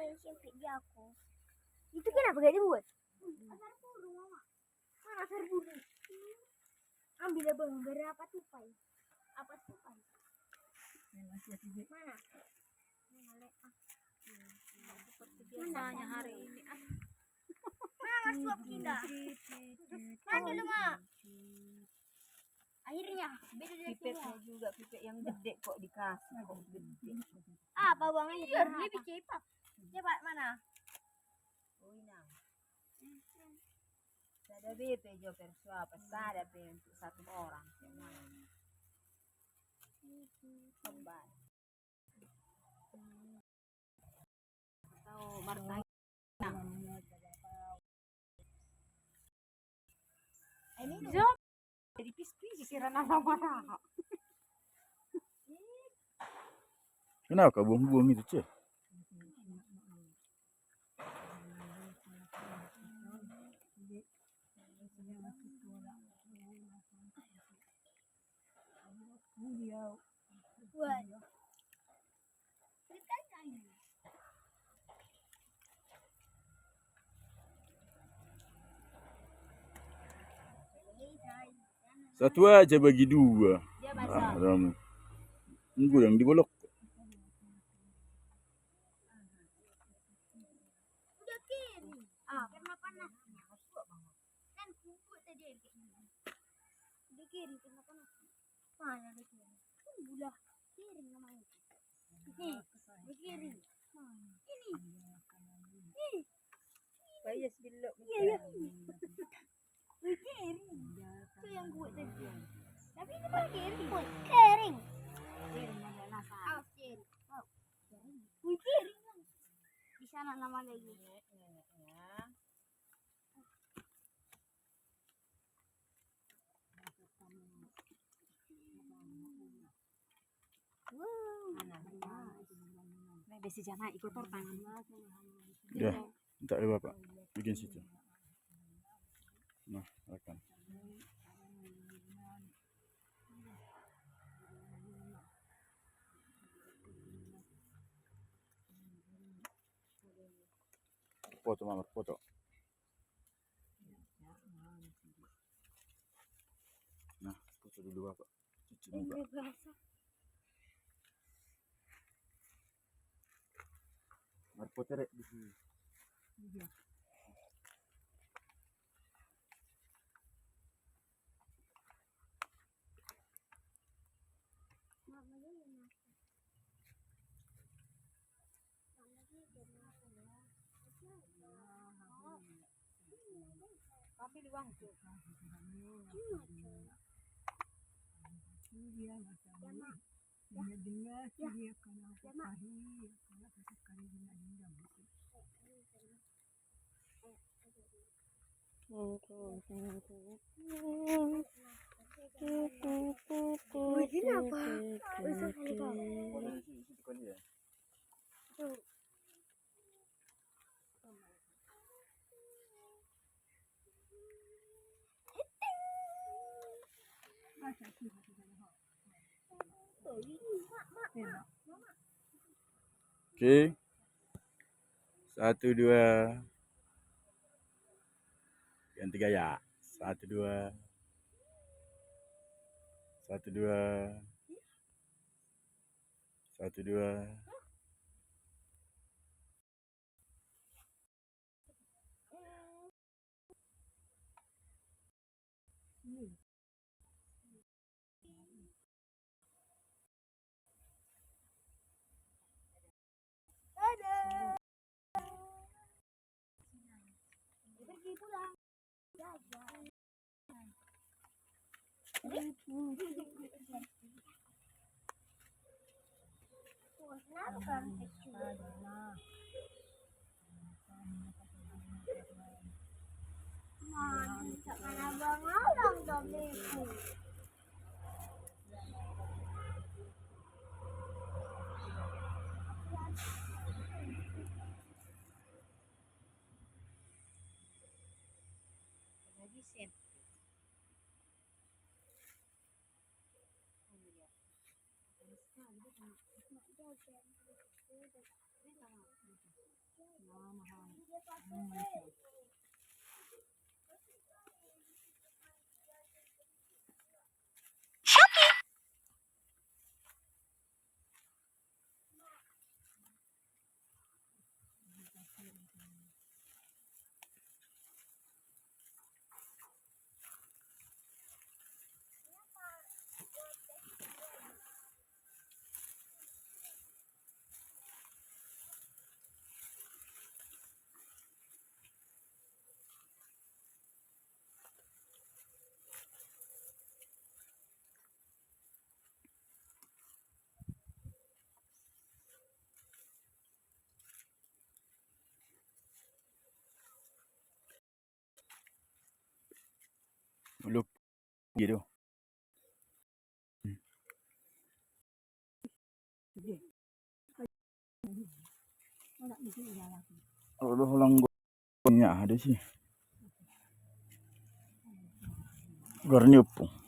Sempit di aku. Itu kenapa gak dibuat? Asar burung, Mama. Mana asar burung? Ambil abang berapa tupai? Apa tupai? Mana? Seperti biasanya hari ini. Mana suap kita? Mana dulu, Mak? Akhirnya beda dari pipetnya juga pipet yang gede kok dikasih kok gede. Apa bawangnya biar lebih cepat. Cepat mana? Oh inang. Ada BP jo persua pesada pe untuk satu orang. Kembali. Atau martai. Ini jo. Jadi pis-pis sisiran apa-apa. Kenapa buang-buang itu, Cek? Satu aja bagi dua. Ramu. Tunggu yang dibolok. Udah kiri. Karena panas. Kan kumpul tadi. Udah kiri karena panas. Mana ada kiri? Udah kiri namanya. Nih, di kiri. Ini. Nih. Bayas bilok. Iya. Di kiri. Itu yang gue tadi. Tapi ini pakai kiri. Kering. Awas kiri. Di kiri. Di sana nama lagi. Besi jana ikut tangan. Ya, minta ya Bapak. Bikin situ. Nah, akan. Foto, Mama, foto. Nah, foto dulu Bapak. Cuci muka. Foto rek di sini. Ambil uang tuh. Oke. 1, 2. Ganti gaya. 1, 2. 1, 2. 1, 2. Pergi pulang. Mana bang orang domiku. Belum gitu. Kalau ulang banyak ada sih. Luar nyupu.